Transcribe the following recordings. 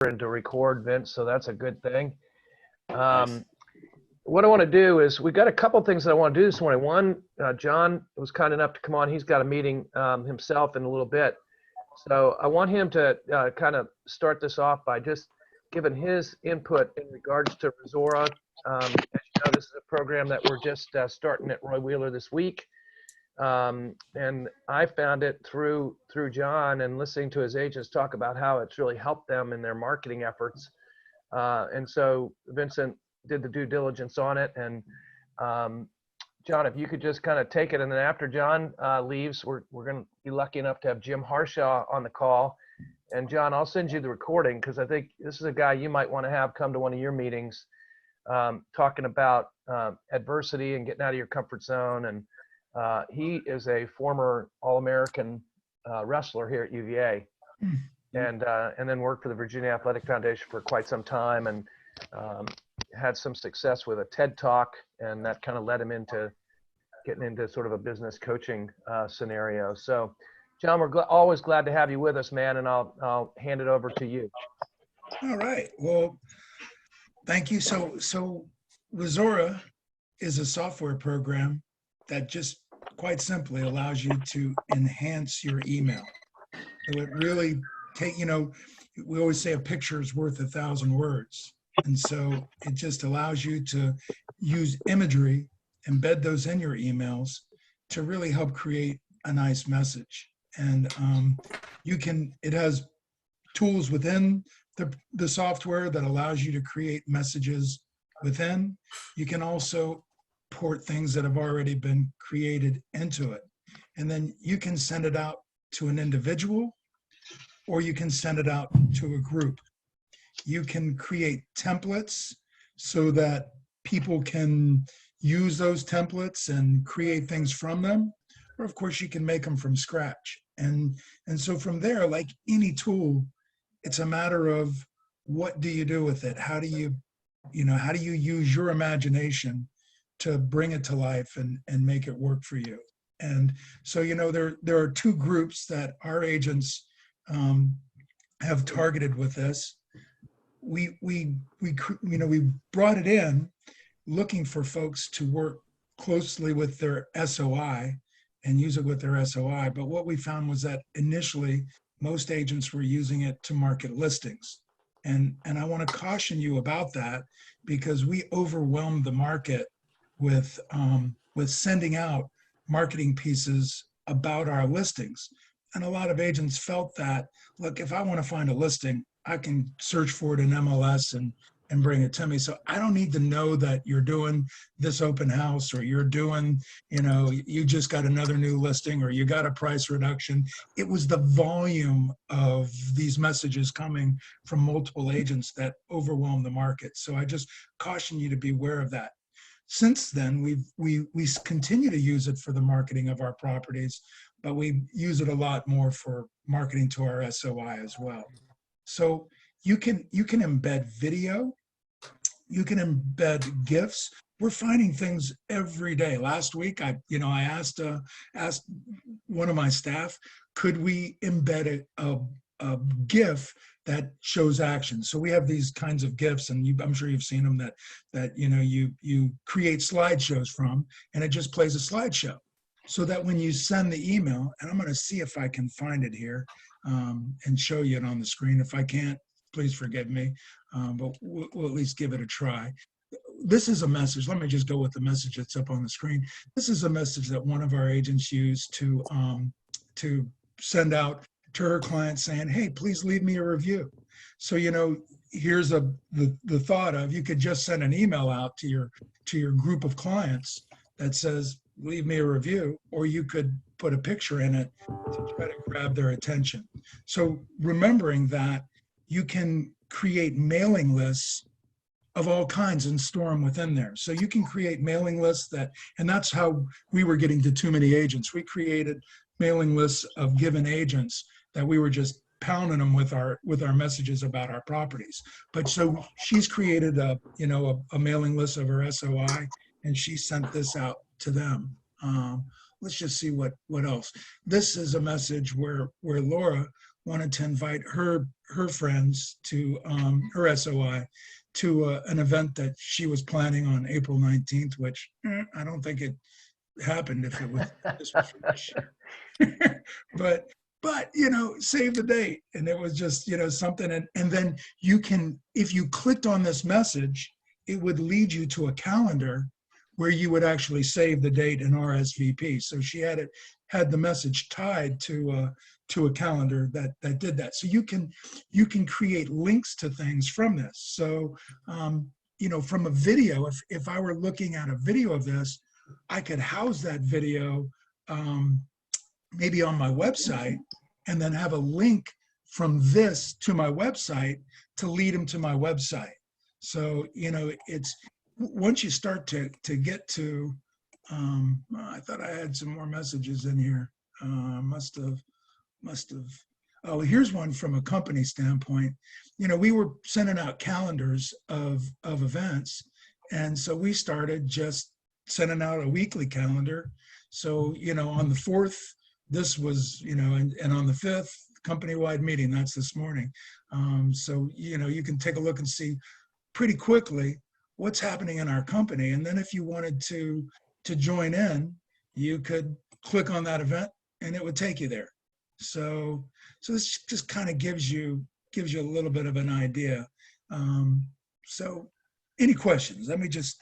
and to record, Vince, so that's a good thing. Nice. What I want to do is, we've got a couple things that I want to do this morning. One, John was kind enough to come on. He's got a meeting himself in a little bit. So I want him to kind of start this off by just giving his input in regards to Rezora. As you know, this is a program that we're just starting at Roy Wheeler this week. And I found it through John and listening to his agents talk about how it's really helped them in their marketing efforts. And so Vincent did the due diligence on it. And John, if you could just kind of take it, and then after John leaves, we're going to be lucky enough to have Jim Harshaw on the call. And John, I'll send you the recording, because I think this is a guy you might want to have come to one of your meetings, talking about adversity and getting out of your comfort zone. And he is a former All-American wrestler here at UVA, and then worked for the Virginia Athletic Foundation for quite some time, and had some success with a TED Talk, and that kind of led him into getting into sort of a business coaching scenario. So, John, we're always glad to have you with us, man, and I'll hand it over to you. All right. Well, thank you. So Rezora is a software program that just quite simply allows you to enhance your email. So it really we always say a picture is worth 1,000 words. And so it just allows you to use imagery, embed those in your emails to really help create a nice message. And it has tools within the software that allows you to create messages within. You can also port things that have already been created into it. And then you can send it out to an individual, or you can send it out to a group. You can create templates so that people can use those templates and create things from them. Or of course, you can make them from scratch. And so from there, like any tool, it's a matter of what do you do with it? How do you use your imagination to bring it to life and make it work for you? And so, there are two groups that our agents have targeted with this. We brought it in looking for folks to work closely with their SOI and use it with their SOI. But what we found was that initially, most agents were using it to market listings. And I want to caution you about that, because we overwhelmed the market with sending out marketing pieces about our listings. And a lot of agents felt that, look, if I want to find a listing, I can search for it in MLS and bring it to me. So I don't need to know that you're doing this open house, or you're doing, you just got another new listing, or you got a price reduction. It was the volume of these messages coming from multiple agents that overwhelmed the market. So I just caution you to be aware of that. Since then, we continue to use it for the marketing of our properties, but we use it a lot more for marketing to our SOI as well. So you can embed video, you can embed GIFs. We're finding things every day. Last week, I asked one of my staff, could we embed a GIF that shows action? So we have these kinds of GIFs, and I'm sure you've seen them that you create slideshows from, and it just plays a slideshow. So that when you send the email, and I'm going to see if I can find it here and show you it on the screen. If I can't, please forgive me, but we'll at least give it a try. This is a message. Let me just go with the message that's up on the screen. This is a message that one of our agents used to send out to her clients saying, hey, please leave me a review. So, here's the thought of, you could just send an email out to your group of clients that says, leave me a review, or you could put a picture in it to try to grab their attention. So remembering that, you can create mailing lists of all kinds and store them within there. So you can create mailing lists and that's how we were getting to too many agents. We created mailing lists of given agents that we were just pounding them with our messages about our properties. But so she's created a mailing list of her SOI, and she sent this out to them. Let's just see what else. This is a message where Laura wanted to invite her her friends to her SOI to an event that she was planning on April 19th, which I don't think it happened if it was this was for this year. but save the date. And it was just something, and then you can, if you clicked on this message, it would lead you to a calendar where you would actually save the date and RSVP. So she had the message tied to a calendar that did that. So you can create links to things from this. So from a video, if I were looking at a video of this, I could house that video maybe on my website, and then have a link from this to my website to lead them to my website. So it's once you start to get to, I thought I had some more messages in here. Must have. Oh, here's one from a company standpoint. We were sending out calendars of events. And so we started just sending out a weekly calendar. So, on the 4th, this was, and on the 5th, company-wide meeting, that's this morning. So, you can take a look and see pretty quickly what's happening in our company. And then if you wanted to join in, you could click on that event and it would take you there. So this just kind of gives you a little bit of an idea. So any questions? Let me just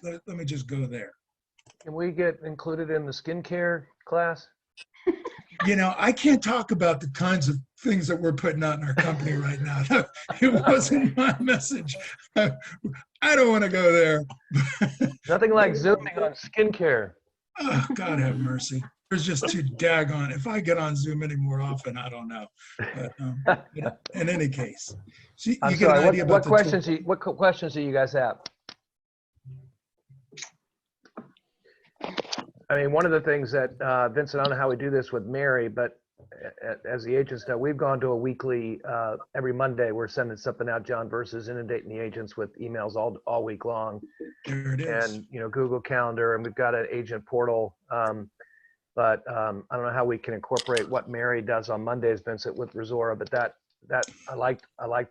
go there. Can we get included in the skincare class? I can't talk about the kinds of things that we're putting out in our company right now. It wasn't my message. I don't want to go there. Nothing like Zooming on skincare. Oh, God have mercy. There's just too daggone. If I get on Zoom any more often, I don't know. But in any case, so you get an idea about what questions do you guys have? I mean, one of the things that Vincent, I don't know how we do this with Mary, but as the agents know, we've gone to a weekly, every Monday, we're sending something out, John, versus inundating the agents with emails all week long. There it is. And, Google Calendar, and we've got an agent portal. But I don't know how we can incorporate what Mary does on Mondays, Vincent, with Rezora, but that I like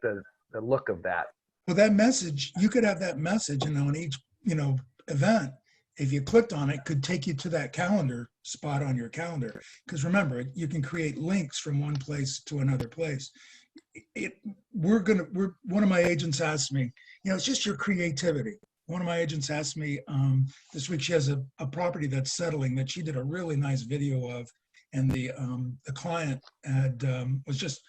the look of that. Well, that message, you could have that message, and on each, event, if you clicked on it, could take you to that calendar spot on your calendar. Because remember, you can create links from one place to another place. One of my agents asked me, it's just your creativity. One of my agents asked me this week, she has a property that's settling that she did a really nice video of, and the client was just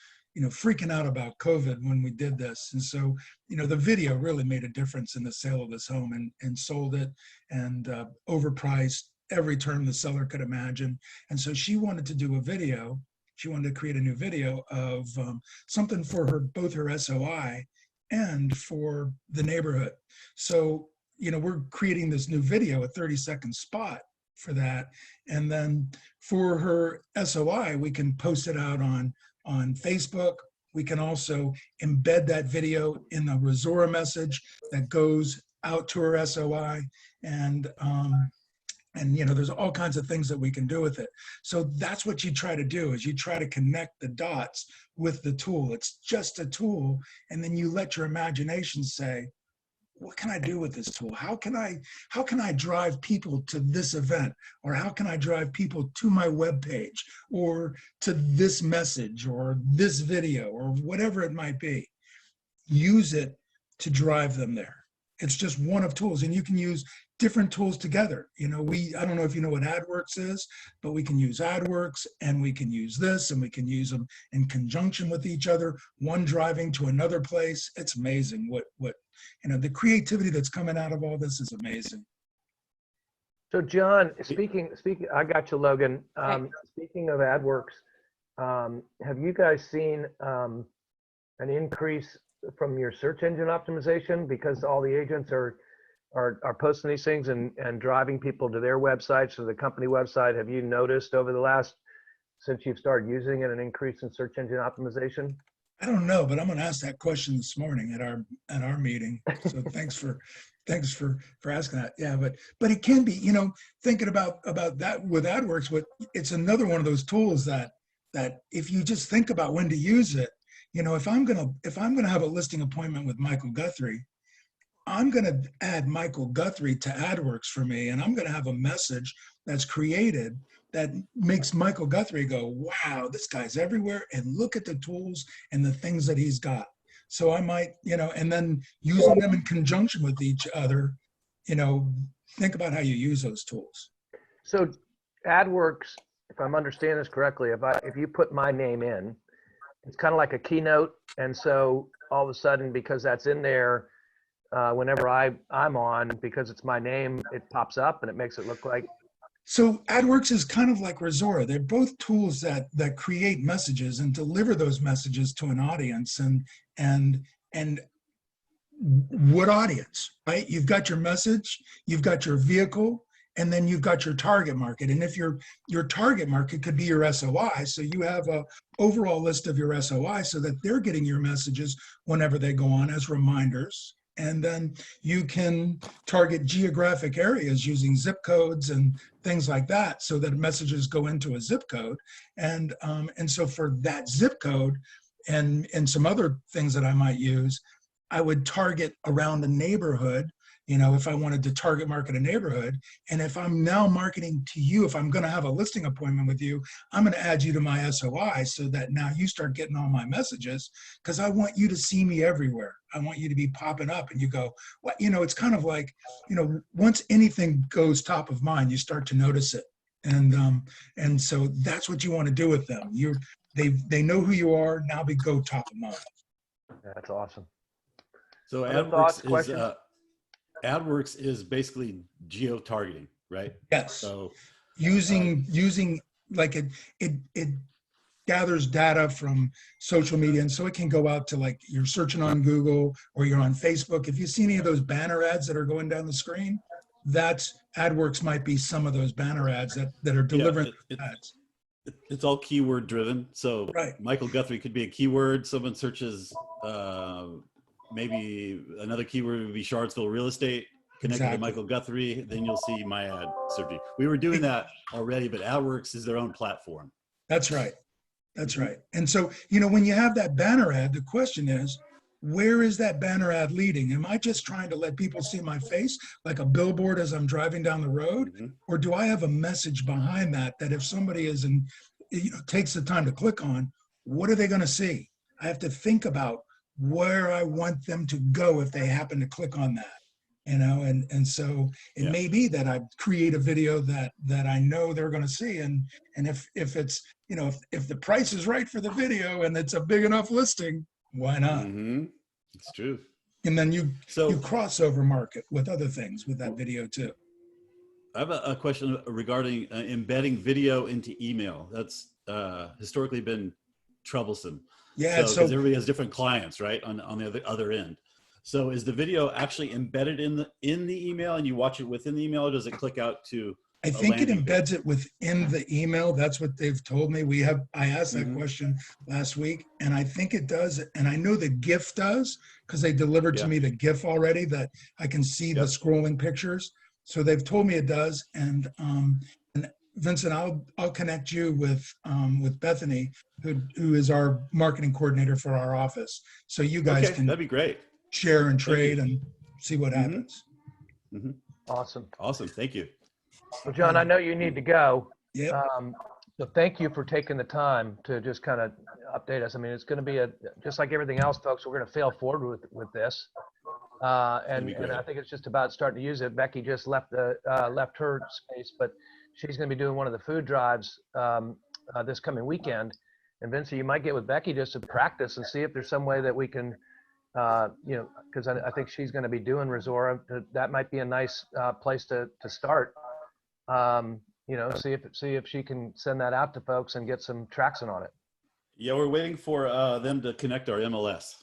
freaking out about COVID when we did this. And so, the video really made a difference in the sale of this home, and sold it, and overpriced every term the seller could imagine. And so she wanted to do a video. She wanted to create a new video of something for both her SOI and for the neighborhood. So, we're creating this new video, a 30-second spot for that. And then for her SOI, we can post it out on Facebook. We can also embed that video in the Rezora message that goes out to her SOI. And there's all kinds of things that we can do with it. So that's what you try to do, is you try to connect the dots with the tool. It's just a tool. And then you let your imagination say, what can I do with this tool? How can I drive people to this event? Or how can I drive people to my webpage, or to this message, or this video, or whatever it might be? Use it to drive them there. It's just one of tools, and you can use different tools together. I don't know if you know what AdWorks is, but we can use AdWorks, and we can use this, and we can use them in conjunction with each other, one driving to another place. It's amazing what the creativity that's coming out of all this is amazing. So John, speaking, I got you, Logan. Speaking of AdWorks, have you guys seen an increase from your search engine optimization, because all the agents are posting these things and driving people to their websites or the company website? Have you noticed over the last, since you've started using it, an increase in search engine optimization? I don't know, but I'm going to ask that question this morning at our meeting. So thanks for asking that. Yeah, but it can be, thinking about that with AdWorks, it's another one of those tools that if you just think about when to use it, if I'm gonna have a listing appointment with Michael Guthrie, I'm going to add Michael Guthrie to AdWorks for me, and I'm going to have a message that's created that makes Michael Guthrie go, wow, this guy's everywhere, and look at the tools and the things that he's got. So I might, and then using them in conjunction with each other, think about how you use those tools. So AdWorks, if I'm understanding this correctly, if you put my name in, it's kind of like a keynote, and so all of a sudden, because that's in there, whenever I'm on, because it's my name, it pops up and it makes it look like. So AdWorks is kind of like Rezora. They're both tools that create messages and deliver those messages to an audience. And what audience, right? You've got your message, you've got your vehicle, and then you've got your target market. And if your target market could be your SOI, so you have a overall list of your SOI so that they're getting your messages whenever they go on as reminders. And then you can target geographic areas using zip codes and things like that so that messages go into a zip code. And so for that zip code and some other things that I might use, I would target around the neighborhood, if I wanted to target market a neighborhood. And if I'm now marketing to you, if I'm going to have a listing appointment with you, I'm going to add you to my SOI so that now you start getting all my messages, because I want you to see me everywhere. I want you to be popping up and you go, well, it's kind of like, once anything goes top of mind, you start to notice it. And so that's what you want to do with them. They know who you are, now we go top of mind. That's awesome. So AdWorks is basically geo-targeting, right? Yes. So using like it gathers data from social media, and so it can go out to, like, you're searching on Google or you're on Facebook. If you see any of those banner ads that are going down the screen, that's AdWorks might be some of those banner ads that are delivering ads. It's all keyword driven. So right. Michael Guthrie could be a keyword. Someone searches maybe another keyword would be Charlottesville real estate, connected to Michael Guthrie, then you'll see my ad searching. We were doing that already, but AdWorks is their own platform. That's right. That's right. And so, when you have that banner ad, the question is, where is that banner ad leading? Am I just trying to let people see my face like a billboard as I'm driving down the road? Mm-hmm. Or do I have a message behind that if somebody takes the time to click on, what are they going to see? I have to think about where I want them to go if they happen to click on that, and so it may be that I create a video that I know they're going to see, and if it's if the price is right for the video and it's a big enough listing, why not? Mm-hmm. It's true. And then you crossover market with other things with that video too. I have a question regarding embedding video into email. That's historically been troublesome. Yeah, so because everybody has different clients, right, on the other end. So is the video actually embedded in the email, and you watch it within the email, or does it click out to? I think it embeds it within the email. That's what they've told me. I asked that question last week, and I think it does. And I know the GIF does, because they delivered to me the GIF already, that I can see the scrolling pictures. So they've told me it does. And Vincent, I'll connect you with Bethany, who is our marketing coordinator for our office. So you guys can that'd be great. Share and trade and see what happens. Mm-hmm. Awesome. Thank you. Well, John, I know you need to go. Yeah. So thank you for taking the time to just kind of update us. I mean, it's going to be just like everything else, folks. We're going to fail forward with this, and I think it's just about starting to use it. Becky just left her space, but she's going to be doing one of the food drives this coming weekend. And Vincent, you might get with Becky just to practice and see if there's some way that we can, because I think she's going to be doing Rezora. That might be a nice place to start. See if she can send that out to folks and get some traction on it. Yeah, we're waiting for them to connect our MLS.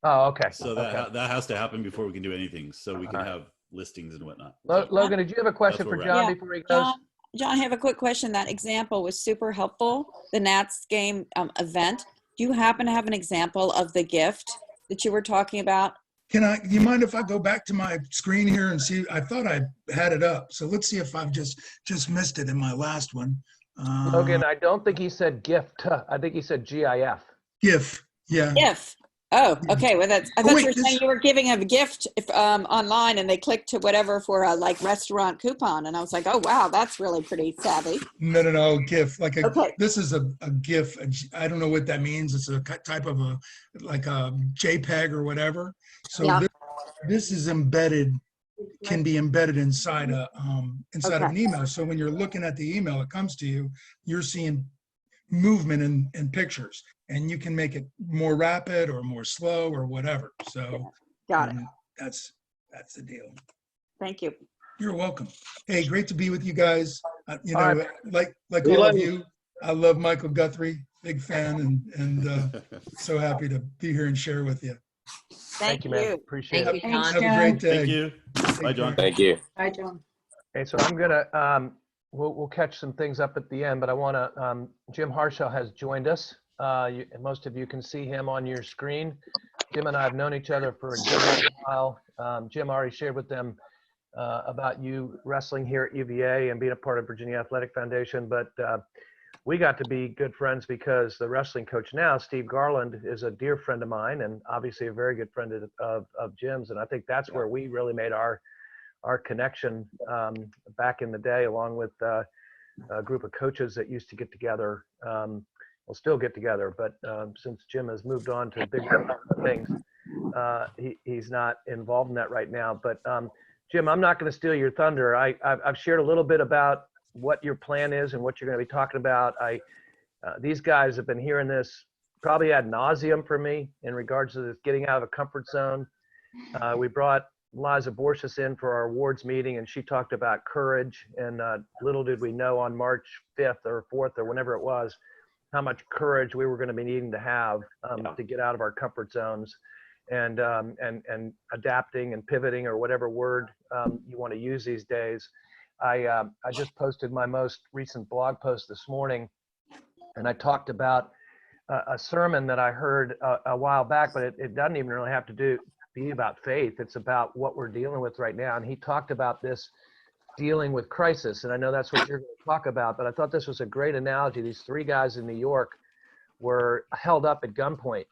Oh, okay. So that has to happen before we can do anything. So we can have listings and whatnot. Logan, did you have a question for John before he goes? John, I have a quick question. That example was super helpful. The Nats game event. Do you happen to have an example of the gift that you were talking about? Do you mind if I go back to my screen here and see? I thought I had it up. So let's see if I've just missed it in my last one. Logan, I don't think he said gift. I think he said GIF. GIF. Yeah. If. Oh, okay. Well, I thought wait, you were saying you were giving a gift if, online and they clicked to whatever for a like restaurant coupon. And I was like, oh, wow, that's really pretty savvy. No, GIF. Okay. This is a GIF. I don't know what that means. It's a type of like a JPEG or whatever. So Yeah. this is embedded, can be embedded inside inside of an email. So when you're looking at the email, it comes to you, you're seeing movement in pictures, and you can make it more rapid or more slow or whatever. So Got it. that's the deal. Thank you. You're welcome. Hey, great to be with you guys. You All know, right. like all of you, I love Michael Guthrie, big fan, and so happy to be here and share with you. Thank you, man. you. Appreciate Thank it. you, John. Have a great day. Thank you. Bye, John. Thank you. Bye, John. Okay, so I'm gonna we'll catch some things up at the end, but I want to Jim Harshaw has joined us. Most of you can see him on your screen. Jim and I have known each other for a good while. Jim already shared with them about you wrestling here at UVA and being a part of Virginia Athletic Foundation, but we got to be good friends because the wrestling coach now, Steve Garland, is a dear friend of mine and obviously a very good friend of Jim's, and I think that's where we really made our connection back in the day, along with a group of coaches that used to get together. We'll still get together, but since Jim has moved on to bigger things, he's not involved in that right now. But Jim, I'm not going to steal your thunder. I've shared a little bit about what your plan is and what you're going to be talking about. These guys have been hearing this probably ad nauseum for me in regards to this getting out of a comfort zone. We brought Liza Borges in for our awards meeting, and she talked about courage. And little did we know on March 5th or 4th or whenever it was, how much courage we were going to be needing to have to get out of our comfort zones and adapting and pivoting, or whatever word you want to use these days. I just posted my most recent blog post this morning, and I talked about a sermon that I heard a while back, but it doesn't even really have to be about faith. It's about what we're dealing with right now. And he talked about this dealing with crisis. And I know that's what you're going to talk about, but I thought this was a great analogy. These three guys in New York were held up at gunpoint,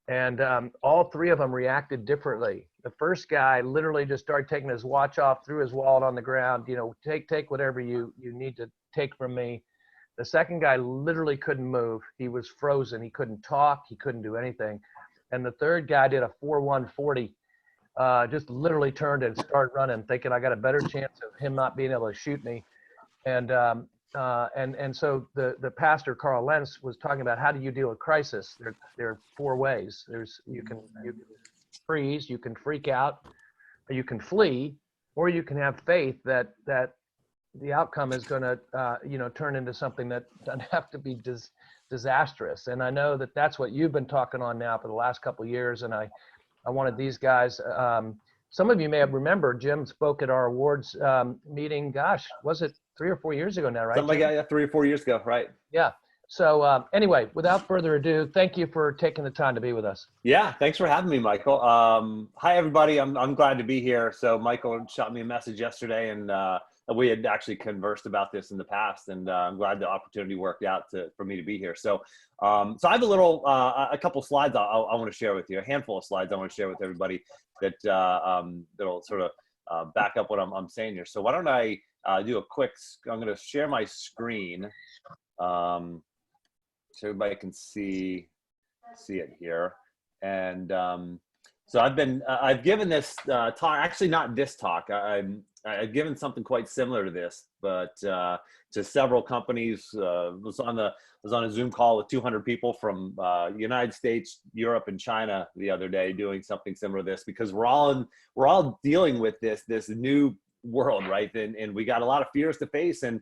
and all three of them reacted differently. The first guy literally just started taking his watch off, threw his wallet on the ground, take whatever you need to take from me. The second guy literally couldn't move. He was frozen. He couldn't talk. He couldn't do anything. And the third guy did a 4-1-40, just literally turned and started running, thinking I got a better chance of him not being able to shoot me. And so the pastor, Carl Lentz, was talking about how do you deal with crisis. There are four ways. You can freeze, you can freak out, or you can flee, or you can have faith that the outcome is going to turn into something that doesn't have to be disastrous. And I know that that's what you've been talking on now for the last couple of years. And I wanted these guys, some of you may have remembered Jim spoke at our awards meeting. Gosh, was it 3 or 4 years ago now, right? Something like that, yeah, 3 or 4 years ago, right? Yeah. So anyway, without further ado, thank you for taking the time to be with us. Yeah, thanks for having me, Michael. Hi, everybody. I'm glad to be here. So Michael shot me a message yesterday, and we had actually conversed about this in the past, and I'm glad the opportunity worked out for me to be here. So I have a couple slides I want to share with you, a handful of slides I want to share with everybody that'll sort of back up what I'm saying here. So why don't I do a quick, I'm going to share my screen so everybody can see it here. And so I've given this talk, actually not this talk, I've given something quite similar to this, but to several companies. Was on a Zoom call with 200 people from United States, Europe, and China the other day, doing something similar to this, because we're all dealing with this new world, right? And we got a lot of fears to face, and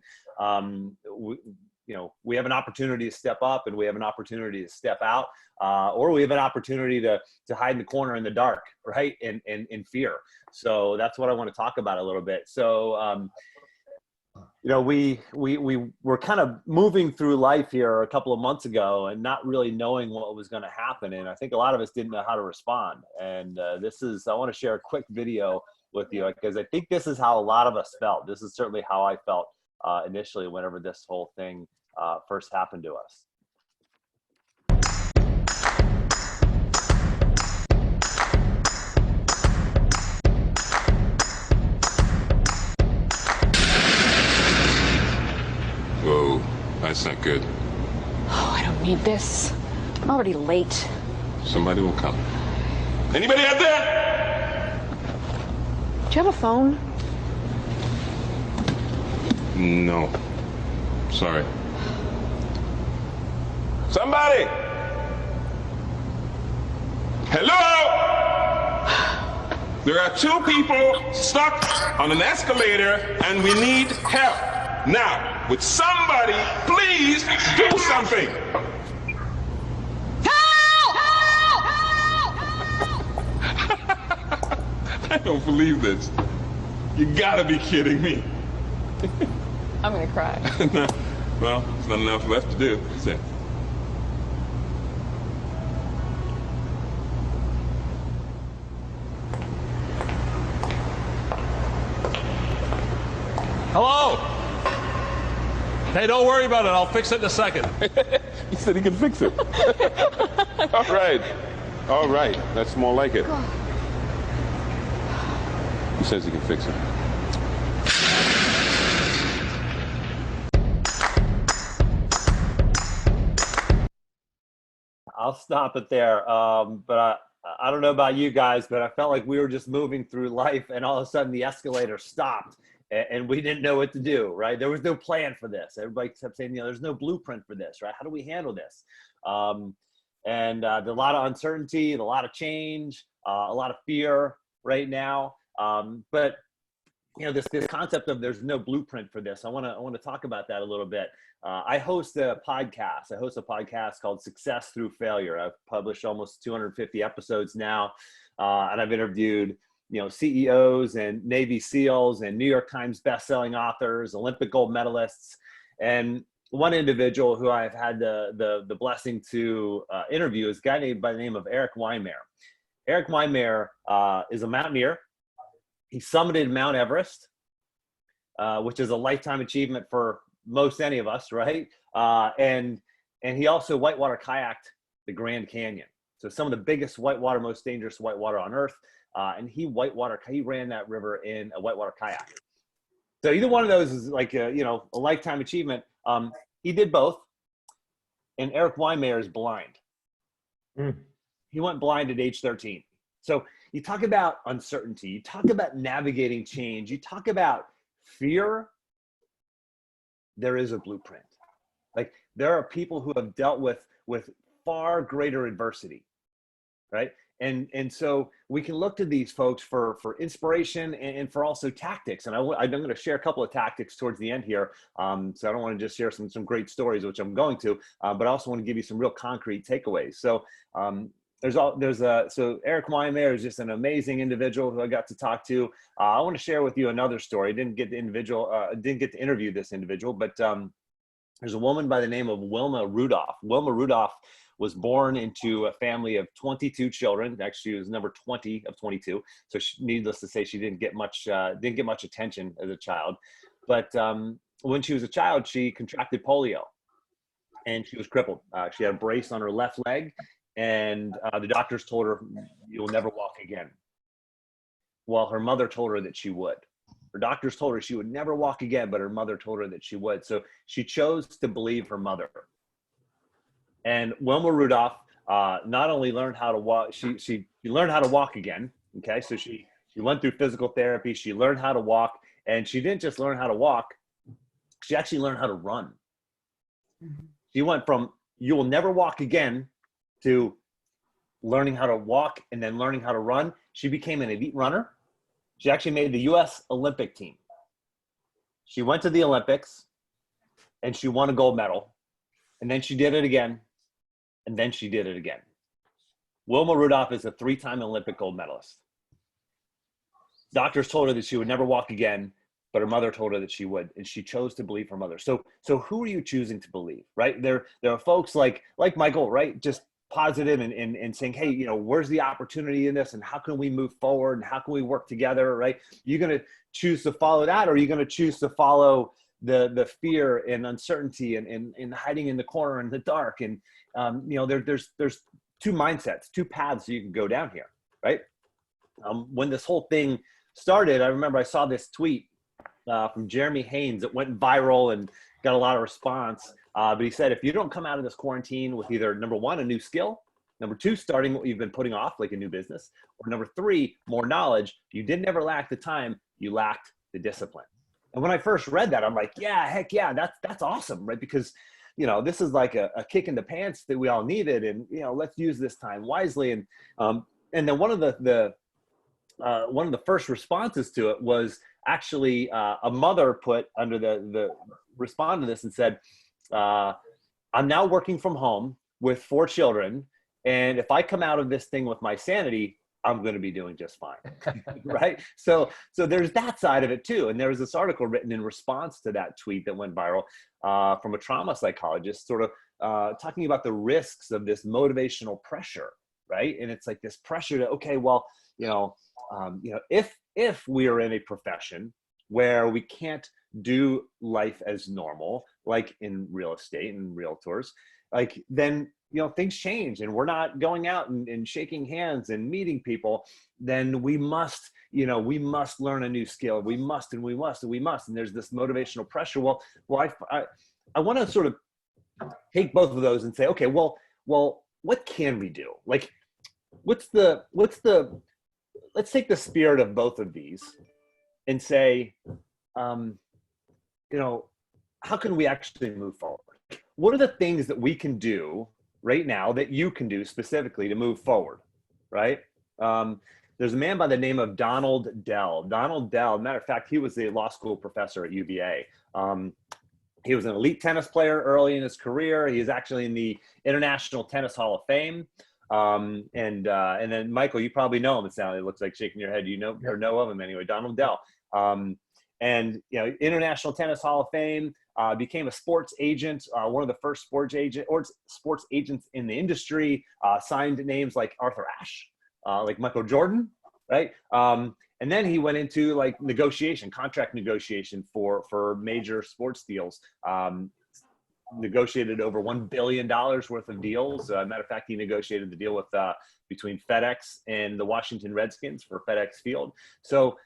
we have an opportunity to step up, and we have an opportunity to step out, or we have an opportunity to hide in the corner in the dark, right? In fear. So that's what I want to talk about a little bit. So, we were kind of moving through life here a couple of months ago and not really knowing what was going to happen. And I think a lot of us didn't know how to respond. And I want to share a quick video with you, because I think this is how a lot of us felt. This is certainly how I felt initially whenever this whole thing first happened to us. That's not good. Oh, I don't need this. I'm already late. Somebody will come. Anybody out there? Do you have a phone? No. Sorry. Somebody! Hello? There are 2 people stuck on an escalator and we need help. Now, would somebody please do something? Help! I don't believe this. You gotta be kidding me. I'm gonna cry. Well, there's not enough left to do, is there? Hello? Hey, don't worry about it. I'll fix it in a second. He said he could fix it. All right. All right. That's more like it. He says he can fix it. I'll stop it there. But I don't know about you guys, but I felt like we were just moving through life and all of a sudden the escalator stopped and we didn't know what to do, right? There was no plan for this. Everybody kept saying, there's no blueprint for this, right? How do we handle this? There's a lot of uncertainty, a lot of change, a lot of fear right now. But this concept of there's no blueprint for this. I want to talk about that a little bit. I host a podcast called Success Through Failure. I've published almost 250 episodes now, and I've interviewed CEOs and Navy SEALs and New York Times bestselling authors, Olympic gold medalists, and one individual who I've had the blessing to interview is a guy named by the name of Eric Weimer. Eric Weimer is a mountaineer. He summited Mount Everest, which is a lifetime achievement for most any of us, right? And he also whitewater kayaked the Grand Canyon. So some of the biggest whitewater, most dangerous whitewater on earth. And he ran that river in a whitewater kayak. So either one of those is like a lifetime achievement. He did both. And Eric Weimer is blind. He went blind at age 13. So you talk about uncertainty, you talk about navigating change, you talk about fear. There is a blueprint. Like there are people who have dealt with far greater adversity, right? And so we can look to these folks for inspiration and for also tactics. And I'm going to share a couple of tactics towards the end here. So I don't want to just share some great stories, which I'm going to, but I also want to give you some real concrete takeaways. So so Eric Weimer is just an amazing individual who I got to talk to. I want to share with you another story. Didn't get to interview this individual, but there's a woman by the name of Wilma Rudolph. Wilma Rudolph was born into a family of 22 children. Actually, she was number 20 of 22. So needless to say, she didn't get much attention as a child. But when she was a child, she contracted polio and she was crippled. She had a brace on her left leg. And the doctors told her, you'll never walk again. Well, her mother told her that she would. Her doctors told her she would never walk again, but her mother told her that she would. So she chose to believe her mother. And Wilma Rudolph not only learned how to walk, she learned how to walk again. Okay, so she went through physical therapy. She learned how to walk. And she didn't just learn how to walk. She actually learned how to run. She went from, you will never walk again, to learning how to walk and then learning how to run. She became an elite runner. She actually made the U.S. Olympic team. She went to the Olympics and she won a gold medal. And then she did it again. And then she did it again. Wilma Rudolph is a 3-time Olympic gold medalist. Doctors told her that she would never walk again, but her mother told her that she would, and she chose to believe her mother. So who are you choosing to believe, right? There are folks like Michael, right? Just positive and saying, hey, where's the opportunity in this and how can we move forward and how can we work together, right? You're going to choose to follow that, or are you going to choose to follow the fear and uncertainty and hiding in the corner in the dark? And, there's 2 mindsets, 2 paths you can go down here, right? When this whole thing started, I remember I saw this tweet from Jeremy Haynes that went viral and got a lot of response. But he said, if you don't come out of this quarantine with either, number one, a new skill, number two, starting what you've been putting off, like a new business, or number three, more knowledge, you didn't ever lack the time, you lacked the discipline. And when I first read that, I'm like, yeah, heck yeah, that's awesome, right? Because, this is like a kick in the pants that we all needed. And, let's use this time wisely. And then one of the first responses to it was actually a mother put under the respond to this and said, I'm now working from home with 4 children. And if I come out of this thing with my sanity, I'm going to be doing just fine. Right. So there's that side of it too. And there was this article written in response to that tweet that went viral from a trauma psychologist, sort of talking about the risks of this motivational pressure. Right. And it's like this pressure to, okay, well, if we are in a profession where we can't do life as normal, like in real estate and realtors, like then, things change and we're not going out and shaking hands and meeting people, then we must learn a new skill. We must. And there's this motivational pressure. Well, I want to sort of take both of those and say, okay, well, what can we do? Like, let's take the spirit of both of these and say, how can we actually move forward? What are the things that we can do right now that you can do specifically to move forward, right? There's a man by the name of Donald Dell. Donald Dell, matter of fact, he was a law school professor at UVA. He was an elite tennis player early in his career. He is actually in the International Tennis Hall of Fame. And then Michael, you probably know him. It looks like shaking your head. You know or know of him anyway. Donald Dell. International Tennis Hall of Fame. Became a sports agent, one of the first sports agents in the industry. Signed names like Arthur Ashe, like Michael Jordan, right? And then he went into like contract negotiation for major sports deals. Negotiated over $1 billion worth of deals. Matter of fact, he negotiated the deal with between FedEx and the Washington Redskins for FedEx Field. So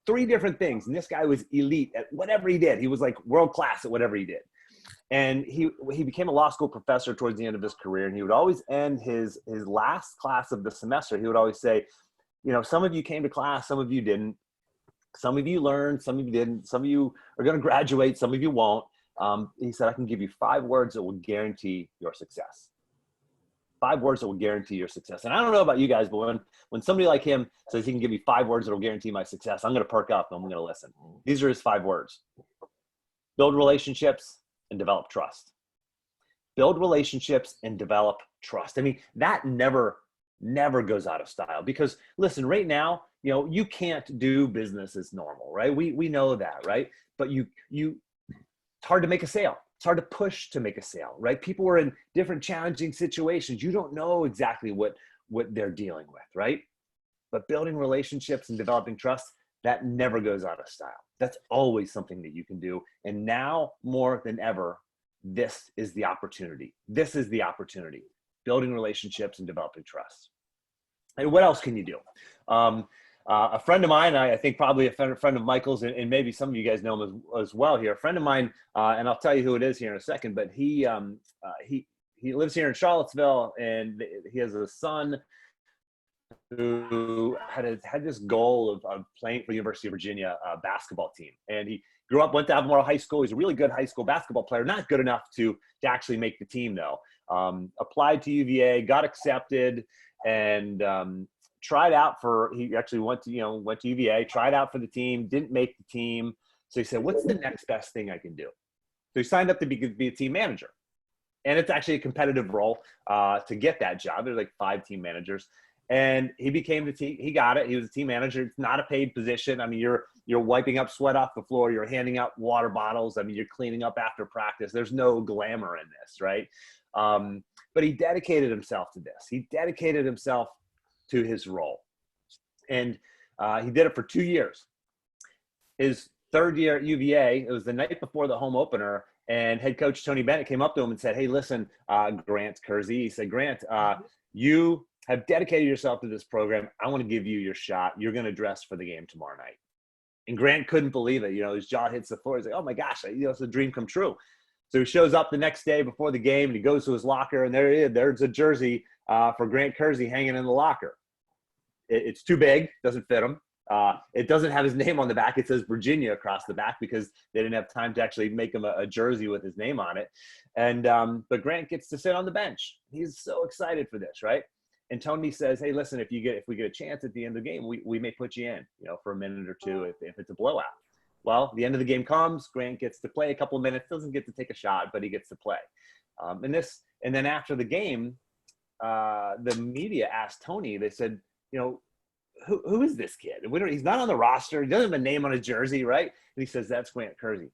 3 different things. And this guy was elite at whatever he did. He was like world class at whatever he did. And he became a law school professor towards the end of his career. And he would always end his last class of the semester. He would always say, some of you came to class, some of you didn't. Some of you learned, some of you didn't. Some of you are going to graduate, some of you won't. He said, I can give you 5 words that will guarantee your success. 5 words that will guarantee your success. And I don't know about you guys, but when somebody like him says he can give you 5 words that will guarantee my success, I'm going to perk up and I'm going to listen. These are his 5 words. Build relationships and develop trust. Build relationships and develop trust. I mean, that never goes out of style because listen, right now, you can't do business as normal, right? We know that, right? But it's hard to make a sale. It's hard to push to make a sale, right? People are in different challenging situations. You don't know exactly what they're dealing with, right? But building relationships and developing trust, that never goes out of style. That's always something that you can do. And now more than ever, this is the opportunity. This is the opportunity. Building relationships and developing trust. And what else can you do? A friend of mine, I think probably a friend of Michael's, and maybe some of you guys know him as well here. A friend of mine, and I'll tell you who it is here in a second, but he lives here in Charlottesville, and he has a son who had this goal of playing for the University of Virginia basketball team. And he grew up, went to Albemarle High School. He's a really good high school basketball player, not good enough to actually make the team though. Applied to UVA, got accepted, and tried out he actually went to UVA, tried out for the team, didn't make the team. So he said, what's the next best thing I can do? So he signed up to be a team manager. And it's actually a competitive role to get that job. There's like 5 team managers. And he became he got it. He was a team manager. It's not a paid position. I mean, you're wiping up sweat off the floor. You're handing out water bottles. I mean, you're cleaning up after practice. There's no glamour in this, right? But he dedicated himself to this. He dedicated himself to his role. And he did it for 2 years. His 3rd year at UVA, it was the night before the home opener, and head coach Tony Bennett came up to him and said, hey, listen, Grant Kersey, he said, Grant, you have dedicated yourself to this program. I want to give you your shot. You're going to dress for the game tomorrow night. And Grant couldn't believe it. His jaw hits the floor. He's like, oh my gosh, it's a dream come true. So he shows up the next day before the game, and he goes to his locker, and there's a jersey for Grant Kersey hanging in the locker. It's too big, doesn't fit him. It doesn't have his name on the back. It says Virginia across the back because they didn't have time to actually make him a jersey with his name on it. And but Grant gets to sit on the bench. He's so excited for this, right? And Tony says, "Hey, listen, if we get a chance at the end of the game, we may put you in, for a minute or two if it's a blowout." Well, the end of the game comes. Grant gets to play a couple of minutes. Doesn't get to take a shot, but he gets to play. And then after the game, the media asked Tony. They said, who is this kid? He's not on the roster. He doesn't have a name on his jersey, right? And he says, that's Grant Kersey.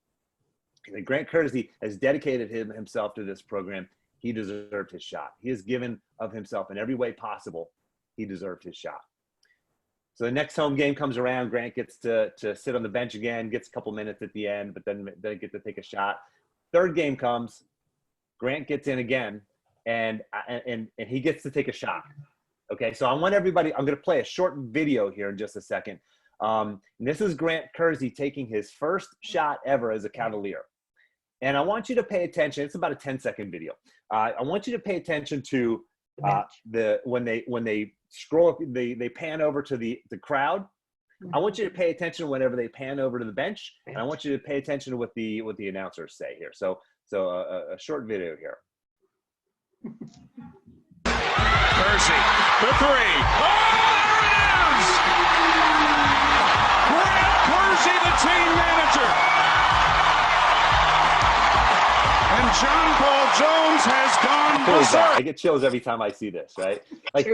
And Grant Kersey has dedicated himself to this program. He deserved his shot. He has given of himself in every way possible. He deserved his shot. So the next home game comes around. Grant gets to sit on the bench again, gets a couple minutes at the end, but then they get to take a shot. Third game comes. Grant gets in again, and he gets to take a shot. Okay, so I want everybody, I'm going to play a short video here in just a second. And this is Grant Kersey taking his first shot ever as a Cavalier. And I want you to pay attention. It's about a 10-second video. I want you to pay attention to when they scroll up, they pan over to the crowd. I want you to pay attention whenever they pan over to the bench, and I want you to pay attention to what the announcers say here. So a short video here. Kersey, the three. Oh, there it is! Grant Kersey, the team manager. And John Paul Jones has gone berserk. I get chills every time I see this, right? Like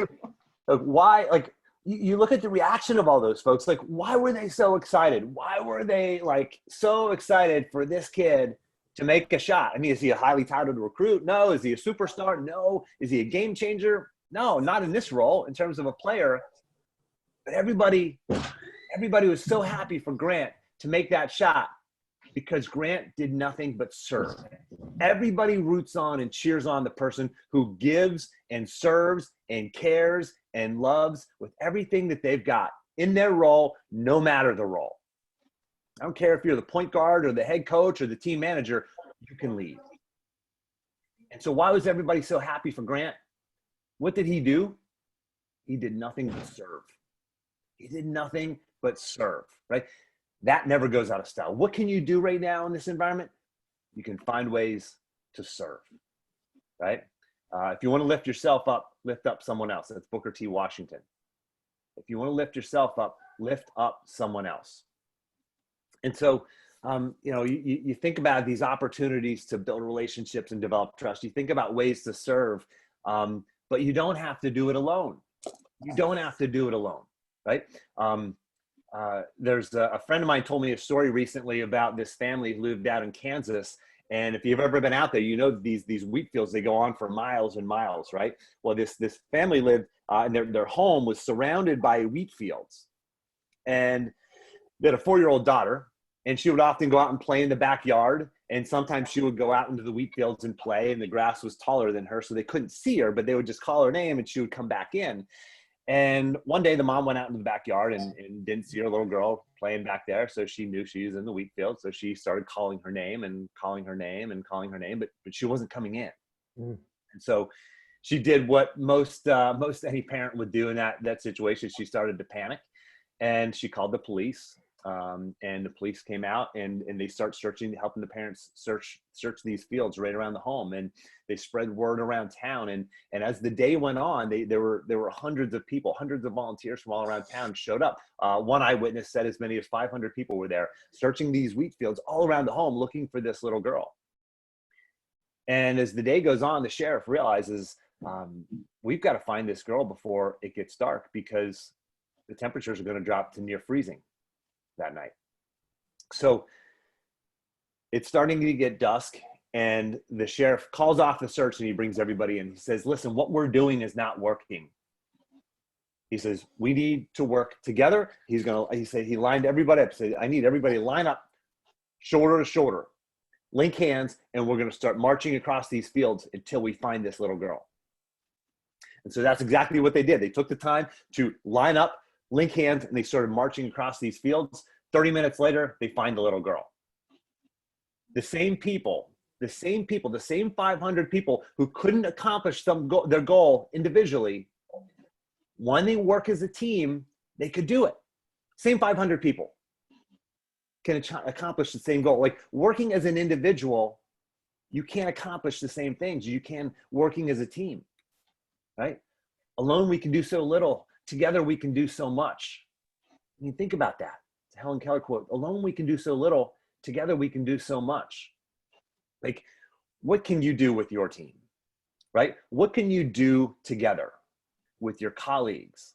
why? Like you look at the reaction of all those folks. Like, why were they so excited? Why were they so excited for this kid to make a shot? I mean, is he a highly touted recruit? No. Is he a superstar? No. Is he a game changer? No, not in this role in terms of a player. But everybody was so happy for Grant to make that shot because Grant did nothing but serve. Everybody roots on and cheers on the person who gives and serves and cares and loves with everything that they've got in their role, no matter the role. I don't care if you're the point guard or the head coach or the team manager, you can lead. And so why was everybody so happy for Grant? What did he do? He did nothing but serve. He did nothing but serve, right? That never goes out of style. What can you do right now in this environment? You can find ways to serve, right? If you want to lift yourself up, lift up someone else. That's Booker T. Washington. If you want to lift yourself up, lift up someone else. And so, you think about these opportunities to build relationships and develop trust. You think about ways to serve, but you don't have to do it alone. You don't have to do it alone, right? There's a friend of mine told me a story recently about this family who lived out in Kansas. And if you've ever been out there, these wheat fields, they go on for miles and miles, right? Well, this family lived, and their home was surrounded by wheat fields. And they had a 4-year-old daughter, and she would often go out and play in the backyard. And sometimes she would go out into the wheat fields and play, and the grass was taller than her, so they couldn't see her, but they would just call her name and she would come back in. And one day the mom went out into the backyard and didn't see her little girl playing back there. So she knew she was in the wheat field. So she started calling her name and calling her name and calling her name, but she wasn't coming in. And so she did what most any parent would do in that situation. She started to panic, and she called the police. And the police came out and they start searching, helping the parents search these fields right around the home. And they spread word around town. And as the day went on, there were hundreds of people, hundreds of volunteers from all around town showed up. One eyewitness said as many as 500 people were there searching these wheat fields all around the home, looking for this little girl. And as the day goes on, the sheriff realizes, we've got to find this girl before it gets dark, because the temperatures are going to drop to near freezing that night. So it's starting to get dusk, and the sheriff calls off the search and he brings everybody in. He says, listen, what we're doing is not working. He says, we need to work together. He lined everybody up. He said, I need everybody to line up shoulder to shoulder, link hands, and we're going to start marching across these fields until we find this little girl. And so that's exactly what they did. They took the time to line up, link hands, and they started marching across these fields. 30 minutes later, they find the little girl. The same people the same people, the same 500 people who couldn't accomplish their goal individually, when they work as a team, they could do it. Same 500 people can accomplish the same goal. Like working as an individual, you can't accomplish the same things you can working as a team, right? Alone, we can do so little. Together, we can do so much. I mean, think about that. It's a Helen Keller quote. Alone, we can do so little. Together, we can do so much. Like, what can you do with your team, right? What can you do together with your colleagues,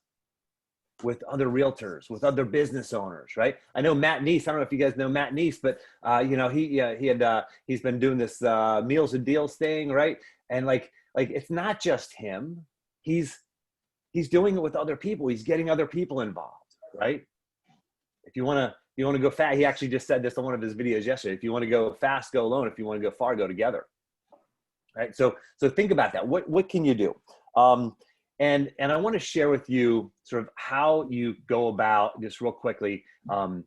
with other realtors, with other business owners, right? I know Matt Neese. I don't know if you guys know Matt Neese, but you know, he's been doing this Meals and Deals thing, right? And like it's not just him. He's doing it with other people. He's getting other people involved, right? If you want to go fast, he actually just said this on one of his videos yesterday. If you want to go fast, go alone. If you want to go far, go together, right? So think about that. What can you do? And I want to share with you sort of how you go about, just real quickly, how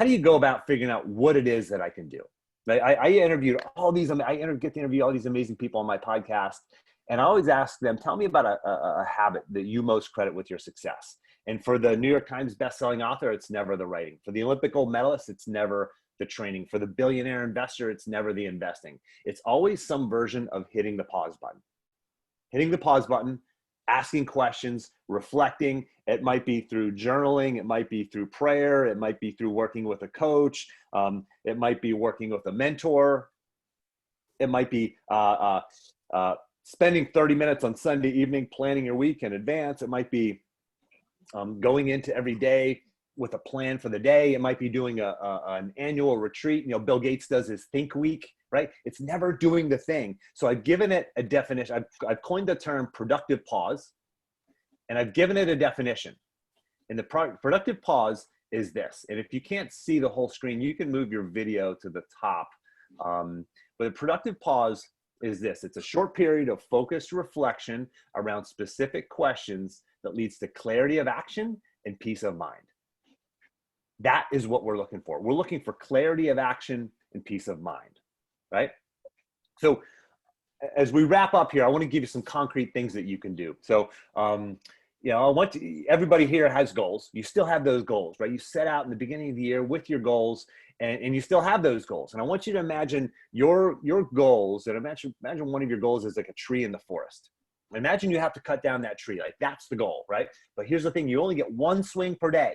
do you go about figuring out what it is that I can do? Right? I get to interview all these amazing people on my podcast, and I always ask them, tell me about a habit that you most credit with your success. And for the New York Times bestselling author, it's never the writing. For the Olympic gold medalist, it's never the training. For the billionaire investor, it's never the investing. It's always some version of hitting the pause button. Hitting the pause button, asking questions, reflecting. It might be through journaling. It might be through prayer. It might be through working with a coach. It might be working with a mentor. It might be spending 30 minutes on Sunday evening planning your week in advance. It might be going into every day with a plan for the day. It might be doing an annual retreat. You know, Bill Gates does his Think Week, right? It's never doing the thing. So I've given it a definition. I've coined the term productive pause, and I've given it a definition. And the productive pause is this. And if you can't see the whole screen, you can move your video to the top. But a productive pause is this. It's a short period of focused reflection around specific questions that leads to clarity of action and peace of mind. That is what we're looking for. We're looking for clarity of action and peace of mind, right? So as we wrap up here, I want to give you some concrete things that you can do. So, you know, everybody here has goals. You still have those goals, right? You set out in the beginning of the year with your goals, and you still have those goals. And I want you to imagine your goals, and imagine one of your goals is like a tree in the forest. Imagine you have to cut down that tree. Like, that's the goal, right? But here's the thing. You only get one swing per day.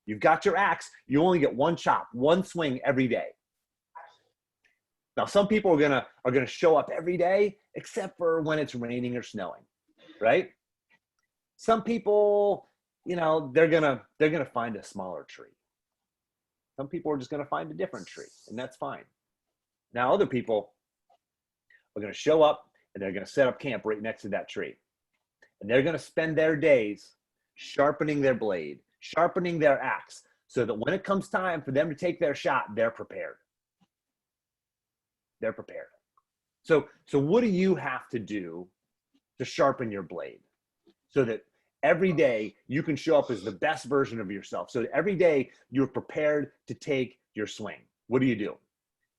You've got your axe. You only get one chop, one swing every day. Now, some people are gonna show up every day, except for when it's raining or snowing, right? Some people, you know, they're gonna find a smaller tree. Some people are just gonna find a different tree, and that's fine. Now, other people are gonna show up and they're gonna set up camp right next to that tree, and they're gonna spend their days sharpening their blade, sharpening their axe, so that when it comes time for them to take their shot, they're prepared. They're prepared. So what do you have to do to sharpen your blade so that every day you can show up as the best version of yourself, so that every day you're prepared to take your swing? What do you do?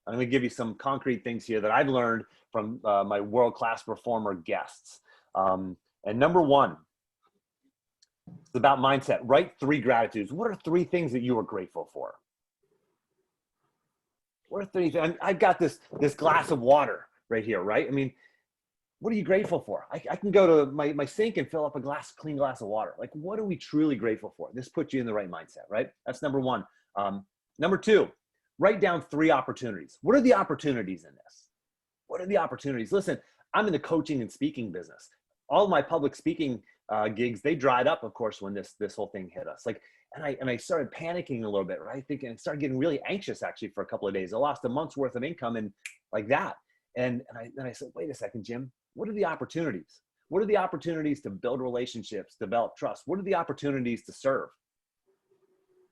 I'm going to give you some concrete things here that I've learned from my world-class performer guests. And number one, it's about mindset. Write 3 gratitudes. What are 3 things that you are grateful for? What are 3 things? I've got this glass of water right here, right? I mean, what are you grateful for? I can go to my sink and fill up a clean glass of water. Like, what are we truly grateful for? This puts you in the right mindset, right? That's number 1. Number 2, write down 3 opportunities. What are the opportunities in this? What are the opportunities? Listen, I'm in the coaching and speaking business. All of my public speaking gigs, they dried up, of course, when this whole thing hit us. Like, and I started panicking a little bit, right? Thinking, I started getting really anxious actually for a couple of days. I lost a month's worth of income and like that. And I said, wait a second, Jim, what are the opportunities? What are the opportunities to build relationships, develop trust? What are the opportunities to serve?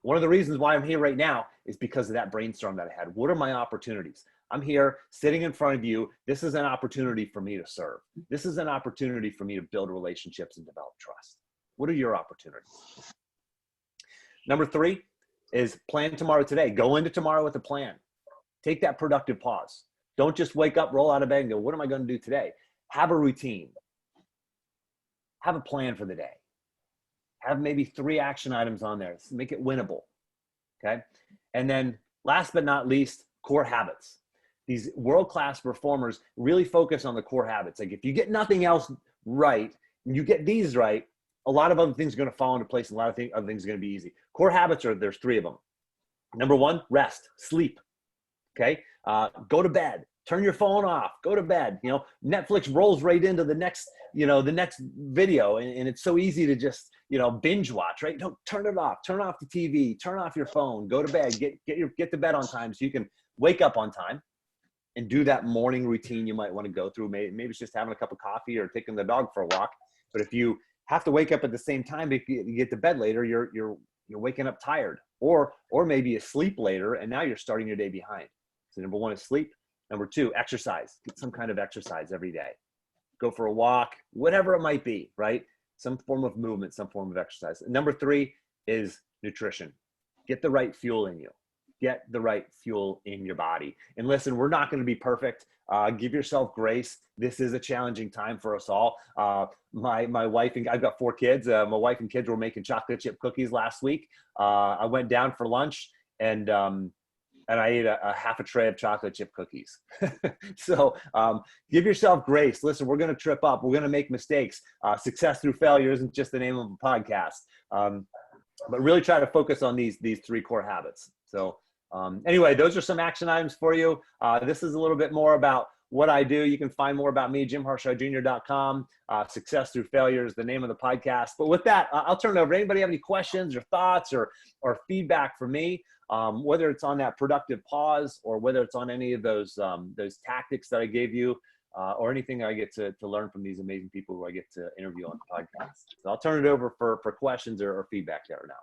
One of the reasons why I'm here right now is because of that brainstorm that I had. What are my opportunities? I'm here sitting in front of you. This is an opportunity for me to serve. This is an opportunity for me to build relationships and develop trust. What are your opportunities? Number 3 is plan tomorrow today. Go into tomorrow with a plan. Take that productive pause. Don't just wake up, roll out of bed and go, what am I going to do today? Have a routine. Have a plan for the day. Have maybe 3 action items on there. Make it winnable. Okay. And then last but not least, core habits. These world-class performers really focus on the core habits. Like if you get nothing else right, and you get these right, a lot of other things are going to fall into place, and a lot of other things are going to be easy. Core habits there's 3 of them. Number 1, rest, sleep. Okay. Go to bed, turn your phone off, go to bed. You know, Netflix rolls right into the next video. And it's so easy to just, binge watch, right? Don't turn it off, turn off the TV, turn off your phone, go to bed, get to bed on time so you can wake up on time and do that morning routine you might want to go through. Maybe it's just having a cup of coffee or taking the dog for a walk. But if you have to wake up at the same time, if you get to bed later, you're waking up tired, or maybe you sleep later and now you're starting your day behind. So number 1 is sleep. Number 2, exercise. Get some kind of exercise every day. Go for a walk, whatever it might be, right? Some form of movement, some form of exercise. And number 3 is nutrition. Get the right fuel in you. Get the right fuel in your body. And listen, we're not going to be perfect. Give yourself grace. This is a challenging time for us all. My wife and I've got 4 kids. My wife and kids were making chocolate chip cookies last week. I went down for lunch and I ate a half a tray of chocolate chip cookies. So give yourself grace. Listen, we're going to trip up. We're going to make mistakes. Success through failure isn't just the name of a podcast. But really try to focus on these 3 core habits. So anyway, those are some action items for you. This is a little bit more about what I do. You can find more about me, JimHarshawJr.com. Success Through Failure is the name of the podcast. But with that, I'll turn it over. Anybody have any questions or thoughts or feedback for me? Whether it's on that productive pause or whether it's on any of those tactics that I gave you, or anything I get to learn from these amazing people who I get to interview on the podcast. So I'll turn it over for questions or feedback there now.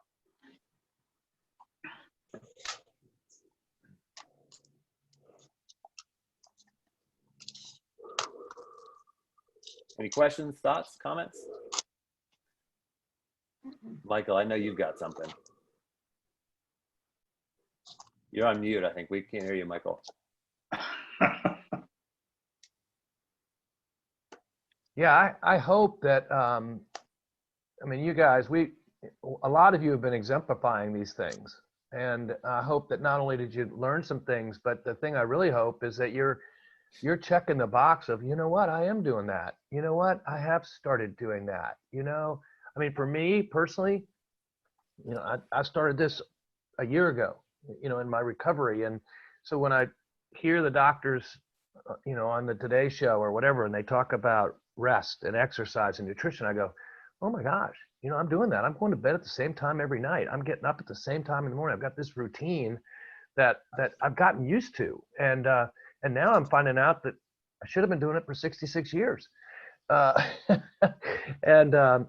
Any questions, thoughts, comments? Michael, I know you've got something. You're on mute, I think. We can't hear you, Michael. Yeah, I hope that, you guys, a lot of you have been exemplifying these things. And I hope that not only did you learn some things, but the thing I really hope is that you're checking the box of, you know what, I am doing that. You know what, I have started doing that. For me personally, I started this a year ago, in my recovery. And so when I hear the doctors, on the Today Show or whatever, and they talk about rest and exercise and nutrition, I go, oh my gosh, I'm doing that. I'm going to bed at the same time every night. I'm getting up at the same time in the morning. I've got this routine that I've gotten used to. And now I'm finding out that I should have been doing it for 66 years.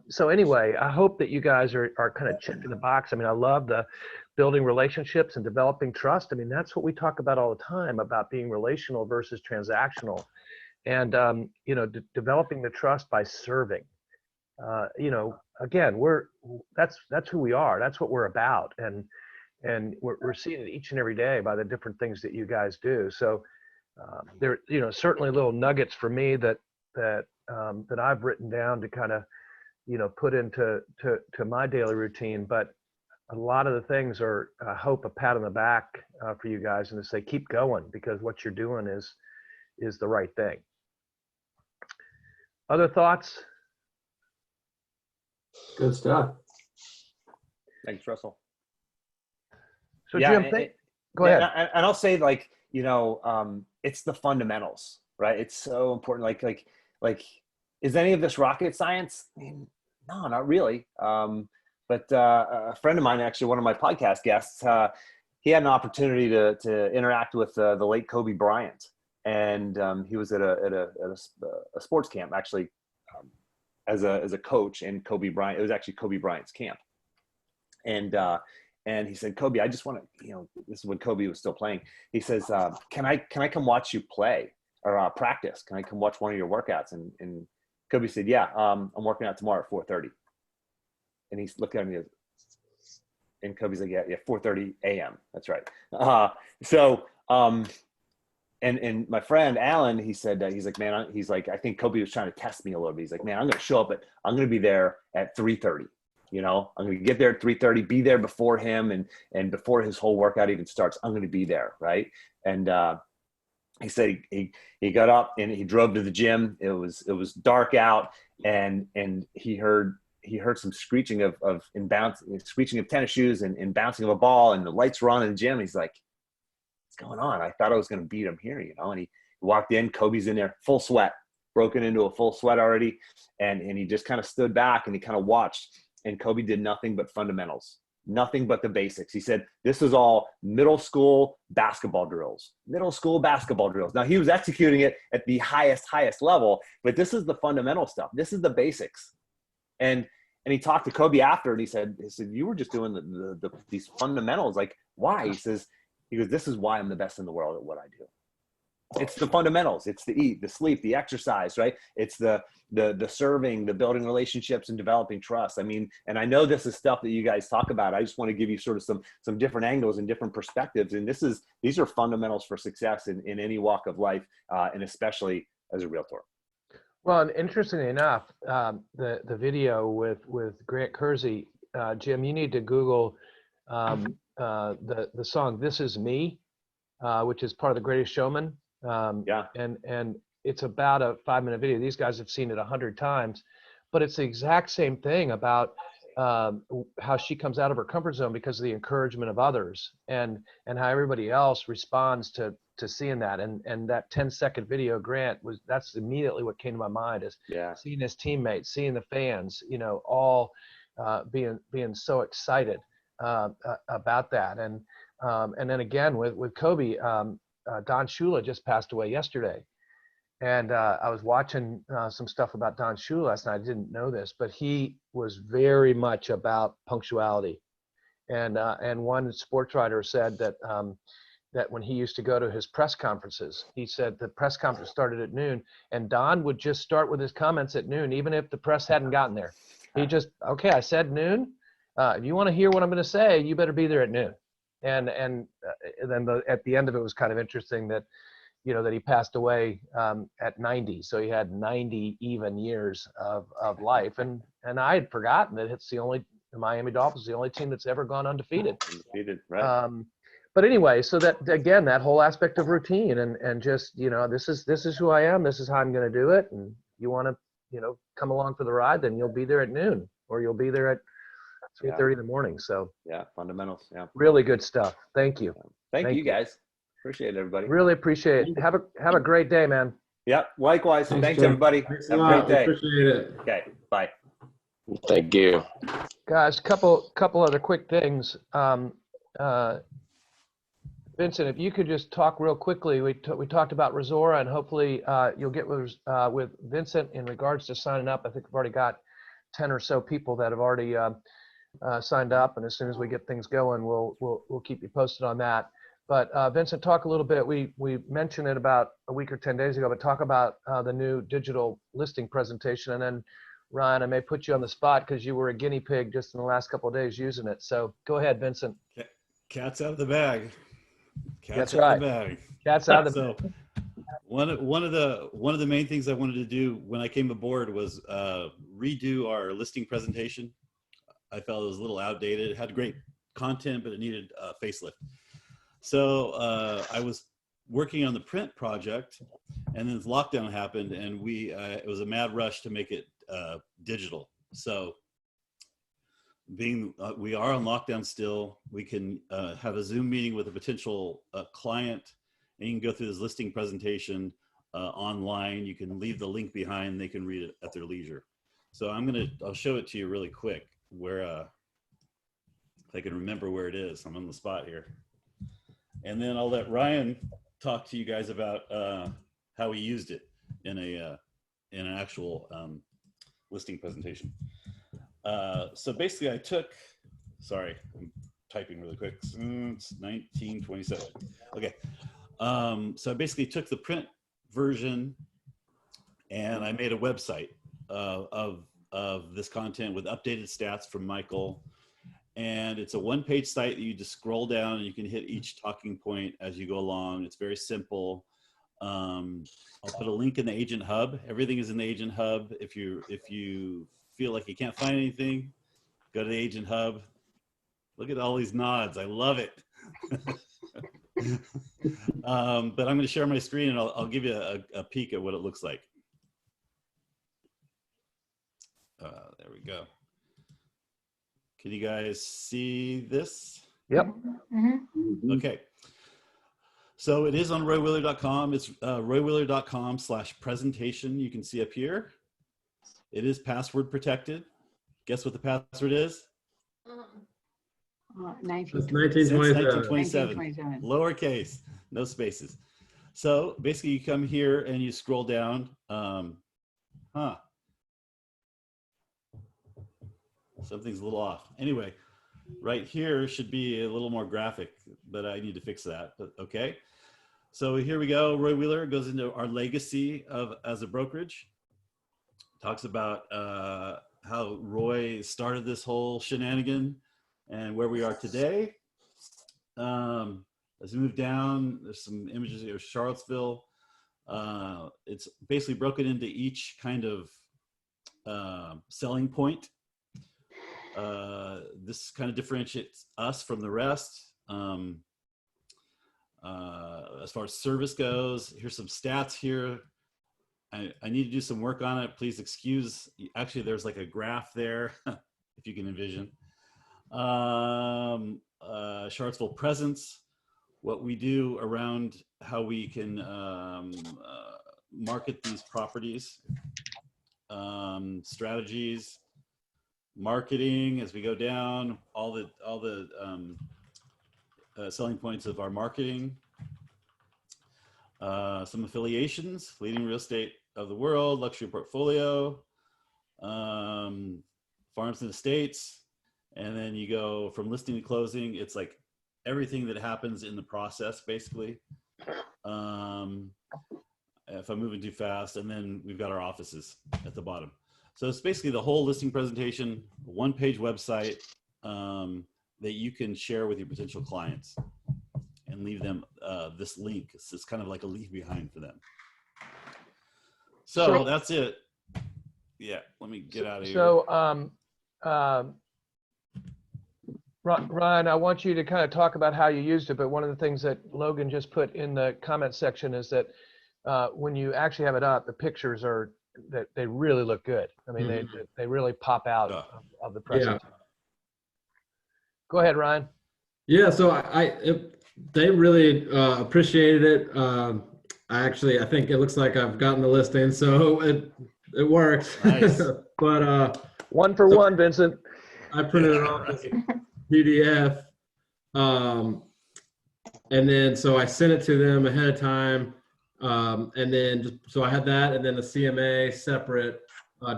So anyway, I hope that you guys are kind of checking the box. I love the building relationships and developing trust. That's what we talk about all the time, about being relational versus transactional. And, developing the trust by serving. Again, that's who we are. That's what we're about. And we're seeing it each and every day by the different things that you guys do. So there, certainly little nuggets for me that I've written down to kind of, put into my daily routine. But a lot of the things are, I hope, a pat on the back for you guys, and to say, keep going, because what you're doing is the right thing. Other thoughts? Good stuff. Thanks, Russell. So yeah, Jim, go ahead. And I'll say, it's the fundamentals, right? It's so important. Like, is any of this rocket science? No, not really. But a friend of mine, actually, one of my podcast guests, he had an opportunity to interact with the late Kobe Bryant, and he was at a sports camp, actually, as a coach. And Kobe Bryant, it was actually Kobe Bryant's camp, and he said, Kobe, I just want to, this is when Kobe was still playing. He says, can I come watch you play or practice? Can I come watch one of your workouts? And Kobe said, yeah, I'm working out tomorrow at 4:30. And he's looking at me, and Kobe's like, yeah, 4:30 a.m. That's right. And my friend Alan, he said, he's like, man, he's like, I think Kobe was trying to test me a little bit. He's like, man, I'm going to show up, but I'm going to be there at 3:30. You know, I'm going to get there at 3:30, be there before him, and before his whole workout even starts, I'm going to be there, right? And he said he got up and he drove to the gym. It was dark out, and he heard some screeching of screeching of tennis shoes and bouncing of a ball, and the lights were on in the gym. He's like, what's going on? I thought I was going to beat him here, you know. And he walked in, Kobe's in there, full sweat, broken into a full sweat already, and he just kind of stood back and he kind of watched. And Kobe did nothing but fundamentals, nothing but the basics. He said, this is all middle school basketball drills, Now he was executing it at the highest level, but this is the fundamental stuff. This is the basics. And he talked to Kobe after, and he said, you were just doing these fundamentals. Like, why? He goes, this is why I'm the best in the world at what I do. It's the fundamentals. It's the eat, the sleep, the exercise, right? It's the serving, the building relationships and developing trust. I mean, and I know this is stuff that you guys talk about. I just want to give you sort of some different angles and different perspectives. And these are fundamentals for success in any walk of life, and especially as a realtor. Well, and interestingly enough, the video with Grant Kersey, Jim, you need to Google the song "This Is Me," which is part of The Greatest Showman. And it's about a 5-minute video. These guys have seen it 100 times, but it's the exact same thing about how she comes out of her comfort zone because of the encouragement of others, and how everybody else responds to seeing that. And that 10-second video, Grant, that's immediately what came to my mind, is seeing his teammates, seeing the fans, you know, all being so excited about that. And then again with Kobe, Don Shula just passed away yesterday. And I was watching some stuff about Don Shula last night. I didn't know this, but he was very much about punctuality. And one sports writer said that that when he used to go to his press conferences, he said the press conference started at noon, and Don would just start with his comments at noon, even if the press hadn't gotten there. He just, okay, I said noon. If you want to hear what I'm going to say, you better be there at noon. And then at the end of it was kind of interesting that, you know, that he passed away at 90. So he had 90 even years of life. And I had forgotten that it's the Miami Dolphins, the only team that's ever gone undefeated. Right. But anyway, so that, again, that whole aspect of routine and just, you know, this is who I am. This is how I'm going to do it. And you want to, you know, come along for the ride, then you'll be there at noon, or you'll be there at 3:30 in the morning. So fundamentals. Yeah. Really good stuff. Thank you. Thank you guys. Appreciate it, everybody. Really appreciate it. Have a great day, man. Yeah. Likewise. Thanks everybody. Have a great day. Appreciate it. Okay. Bye. Thank you. Guys, couple other quick things. Vincent, if you could just talk real quickly. We talked about Rezora, and hopefully you'll get with Vincent in regards to signing up. I think we've already got 10 or so people that have already signed up, and as soon as we get things going, we'll keep you posted on that. But Vincent, talk a little bit. We mentioned it about a week or 10 days ago, but talk about the new digital listing presentation. And then Ryan, I may put you on the spot because you were a guinea pig just in the last couple of days using it. So go ahead, Vincent. Cat's out of the bag. That's right. Cat's out of the bag. One of the main things I wanted to do when I came aboard was redo our listing presentation. I felt it was a little outdated. It had great content, but it needed a facelift. So I was working on the print project, and then lockdown happened, and it was a mad rush to make it digital. So we are on lockdown still, we can have a Zoom meeting with a potential client, and you can go through this listing presentation online. You can leave the link behind. They can read it at their leisure. So I'll show it to you really quick where, if I can remember where it is. I'm on the spot here. And then I'll let Ryan talk to you guys about how he used it in an actual listing presentation. So basically sorry, I'm typing really quick. It's 1927. Okay. So I basically took the print version and I made a website of this content with updated stats from Michael. And it's a one-page site that you just scroll down and you can hit each talking point as you go along. It's very simple. I'll put a link in the Agent Hub. Everything is in the Agent Hub. If you feel like you can't find anything, go to the Agent Hub. Look at all these nods. I love it. But I'm going to share my screen and I'll give you a peek at what it looks like. There we go. Can you guys see this? Yep. Okay. So it is on roywheeler.com. It's roywheeler.com/presentation. You can see up here. It is password protected. Guess what the password is? 1927. Lowercase, no spaces. So basically you come here and you scroll down. Something's a little off. Anyway, right here should be a little more graphic, but I need to fix that. But okay. So here we go. Roy Wheeler goes into our legacy as a brokerage. Talks about how Roy started this whole shenanigan and where we are today. As we move down, there's some images here of Charlottesville. It's basically broken into each kind of selling point. This kind of differentiates us from the rest. As far as service goes, here's some stats here. I need to do some work on it. Please excuse. Actually, there's like a graph there, if you can envision. Charlottesville presence, what we do around how we can market these properties, strategies, marketing as we go down, all the selling points of our marketing, some affiliations, leading real estate of the world, luxury portfolio, farms and estates, and then you go from listing to closing. It's like everything that happens in the process, basically. If I'm moving too fast, and then we've got our offices at the bottom. So it's basically the whole listing presentation, one-page website that you can share with your potential clients and leave them this link. It's kind of like a leave behind for them. So that's it. Yeah, let me get out of here. So, Ryan, I want you to kind of talk about how you used it, but one of the things that Logan just put in the comment section is that when you actually have it up, the pictures are, that they really look good. I mean, they really pop out of the presentation. Yeah. Go ahead, Ryan. Yeah, so they really appreciated it. I think it looks like I've gotten the listing, so it worked. Nice. But one for one, Vincent. I printed it off as a PDF, and then so I sent it to them ahead of time. And then so I had that, and then the CMA separate,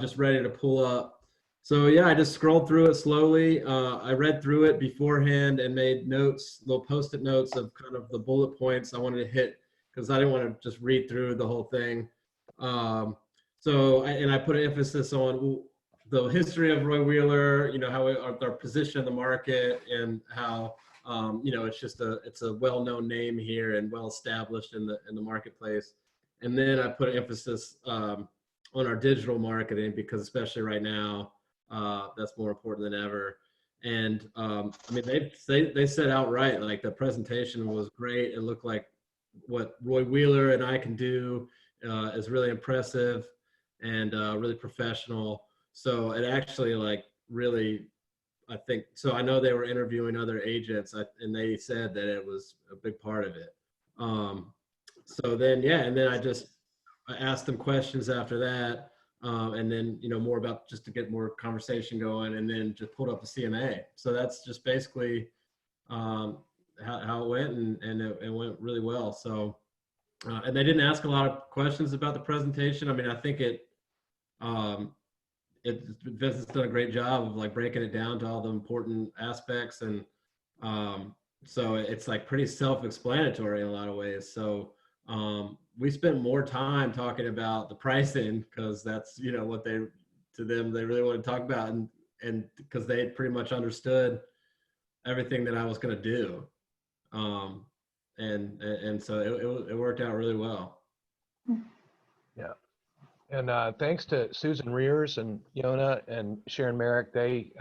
just ready to pull up. So yeah, I just scrolled through it slowly. I read through it beforehand and made notes, little Post-it notes of kind of the bullet points I wanted to hit, because I didn't want to just read through the whole thing. I put an emphasis on the history of Roy Wheeler, how our position in the market, and how it's a well-known name here and well-established in the marketplace. And then I put an emphasis on our digital marketing, because especially right now, that's more important than ever. And they said outright, like, the presentation was great. It looked like what Roy Wheeler and I can do is really impressive and really professional. So it actually, like, really, I think, so I know they were interviewing other agents, and they said that it was a big part of it. So then, yeah, and then I asked them questions after that, and then, more about, just to get more conversation going, and then just pulled up the CMA. So that's just basically how it went, and it went really well. So, and they didn't ask a lot of questions about the presentation. I mean, I think Vincent's done a great job of, like, breaking it down to all the important aspects, and so it's, like, pretty self-explanatory in a lot of ways. So we spent more time talking about the pricing, because that's what they really want to talk about, and because they pretty much understood everything that I was going to do, and so it worked out really well. Yeah. And thanks to Susan Rears and Yona and Sharon Merrick. They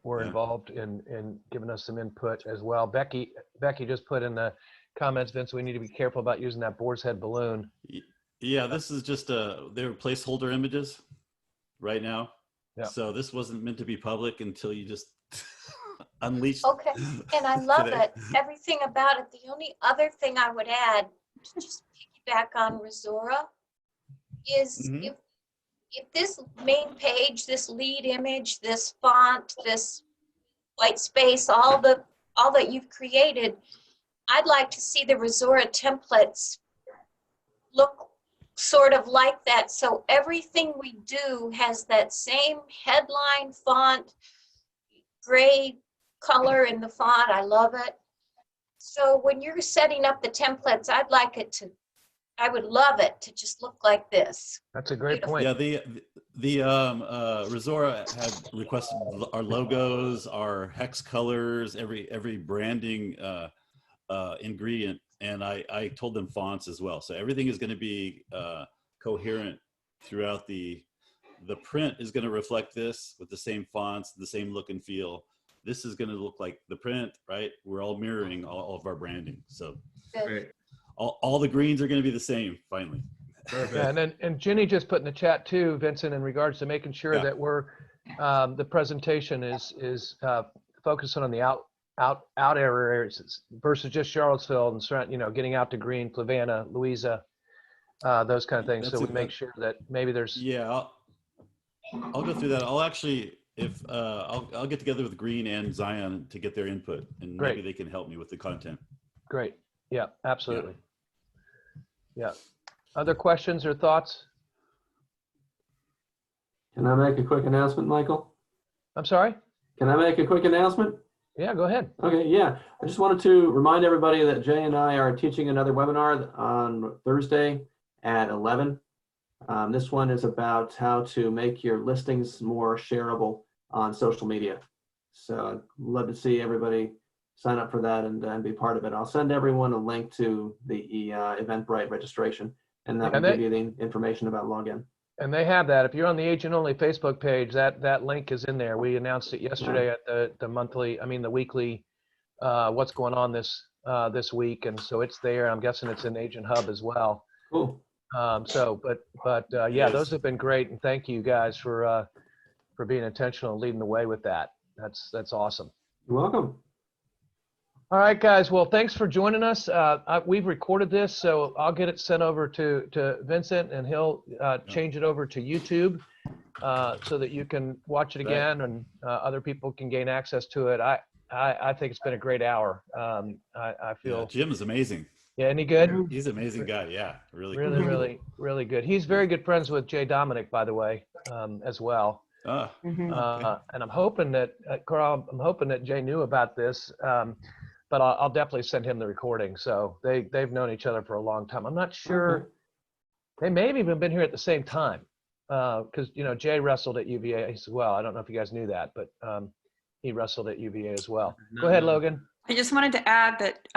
were Yeah. involved in giving us some input as well. Becky just put in the comments, Vince, we need to be careful about using that boar's head balloon. Yeah, this is just they're placeholder images right now. Yeah. So this wasn't meant to be public until you just unleashed. Okay, and I love today. it, everything about it. The only other thing I would add, to just piggyback on Rezora, is Mhm. if this main page, this lead image, this font, this white space, all that you've created, I'd like to see the Rezora templates look sort of like that. So everything we do has that same headline font, gray color in the font. I love it. So when you're setting up the templates, I would love it to just look like this. That's a great point. Yeah, the Rezora had requested our logos, our hex colors, every branding ingredient, and I told them fonts as well. So everything is going to be coherent throughout the print is going to reflect this with the same fonts, the same look and feel. This is going to look like the print, right? We're all mirroring all of our branding. So Great. all the greens are going to be the same finally. Perfect. Yeah, and Ginny just put in the chat too, Vincent, in regards to making sure that we're the presentation is focusing on the out areas versus just Charlottesville and surround, getting out to Green, Flavanna, Louisa, those kind of things. That's So we make sure that maybe there's I'll go through that. I'll actually I'll get together with Green and Zion to get their input, and Great. maybe they can help me with the content. Great. Yeah, absolutely. Yeah. Other questions or thoughts? Can I make a quick announcement, Michael? I'm sorry? Can I make a quick announcement? Yeah, go ahead. Okay, yeah. I just wanted to remind everybody that Jay and I are teaching another webinar on Thursday at 11. This one is about how to make your listings more shareable on social media. So I'd love to see everybody sign up for that and be part of it. I'll send everyone a link to the Eventbrite registration, and that will give you the information about login. And they have that. If you're on the Agent Only Facebook page, that link is in there. We announced it yesterday at the weekly what's going on this week, and so it's there. I'm guessing it's in Agent Hub as well. Cool. Yeah, those have been great, and thank you guys for being intentional and leading the way with that. That's awesome. You're welcome. All right, guys. Well, thanks for joining us. We've recorded this, so I'll get it sent over to Vincent, and he'll change it over to YouTube so that you can watch it again, and other people can gain access to it. I think it's been a great hour. I feel Jim is amazing. Yeah, any good? He's an amazing guy. Yeah, really good. He's very good friends with Jay Dominic, by the way, as well. Okay. And I'm hoping that Carl, Jay knew about this. But I'll definitely send him the recording. So they've known each other for a long time. I'm not sure. They may have even been here at the same time because, Jay wrestled at UVA as well. I don't know if you guys knew that, but he wrestled at UVA as well. Go ahead, Logan. I just wanted to add that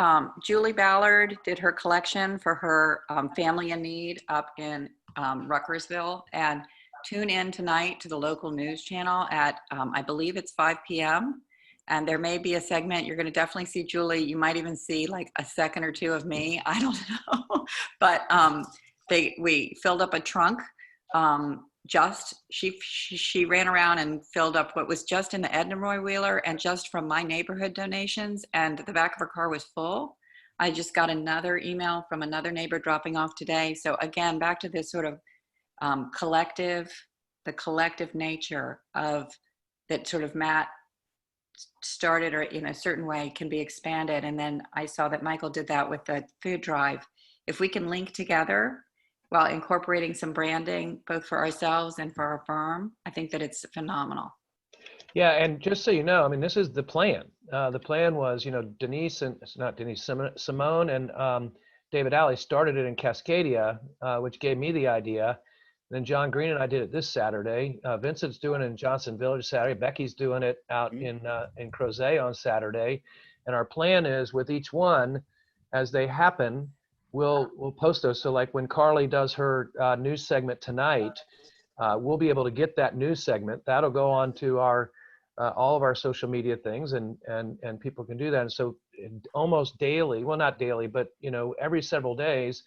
Julie Ballard did her collection for her Family in Need up in Ruckersville. And tune in tonight to the local news channel at, I believe it's 5 p.m. And there may be a segment, you're going to definitely see Julie. You might even see like a second or two of me. I don't know. But we filled up a trunk. She ran around and filled up what was just in the Edna Roy Wheeler and just from my neighborhood donations. And the back of her car was full. I just got another email from another neighbor dropping off today. So again, back to this sort of the collective nature of that sort of Matt started or in a certain way can be expanded. And then I saw that Michael did that with the food drive. If we can link together while incorporating some branding, both for ourselves and for our firm, I think that it's phenomenal. Yeah, and just so you know, this is the plan. The plan was, Simone and David Alley started it in Cascadia, which gave me the idea. Then John Green and I did it this Saturday. Vincent's doing it in Johnson Village Saturday. Becky's doing it out in Crozet on Saturday. And our plan is with each one, as they happen, we'll post those. So like when Carly does her news segment tonight, we'll be able to get that news segment. That'll go on to our all of our social media things, and people can do that. And so almost daily, well, not daily, but every several days,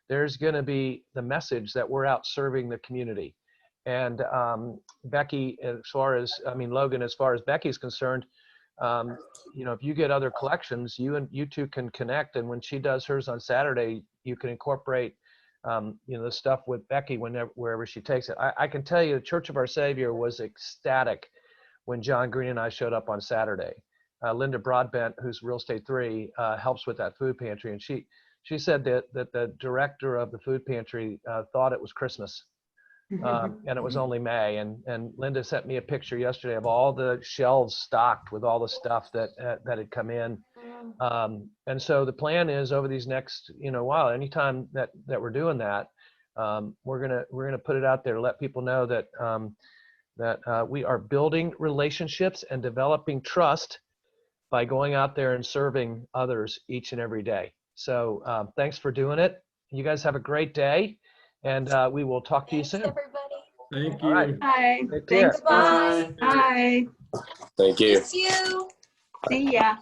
there's going to be the message that we're out serving the community. And Becky, Logan, as far as Becky's concerned, if you get other collections, you two can connect. And when she does hers on Saturday, you can incorporate, the stuff with Becky wherever she takes it. I can tell you, the Church of Our Savior was ecstatic when John Green and I showed up on Saturday. Linda Broadbent, who's Real Estate 3, helps with that food pantry, and she said that the director of the food pantry thought it was Christmas. And it was only May, and Linda sent me a picture yesterday of all the shelves stocked with all the stuff that had come in. And so the plan is over these next while, anytime that we're doing that, we're gonna put it out there to let people know that we are building relationships and developing trust by going out there and serving others each and every day. So thanks for doing it. You guys have a great day. And we will talk to you soon. Everybody. Thank you. All right. Bye. Take care. Thanks, bye. Bye. Thank you. Miss you. See ya.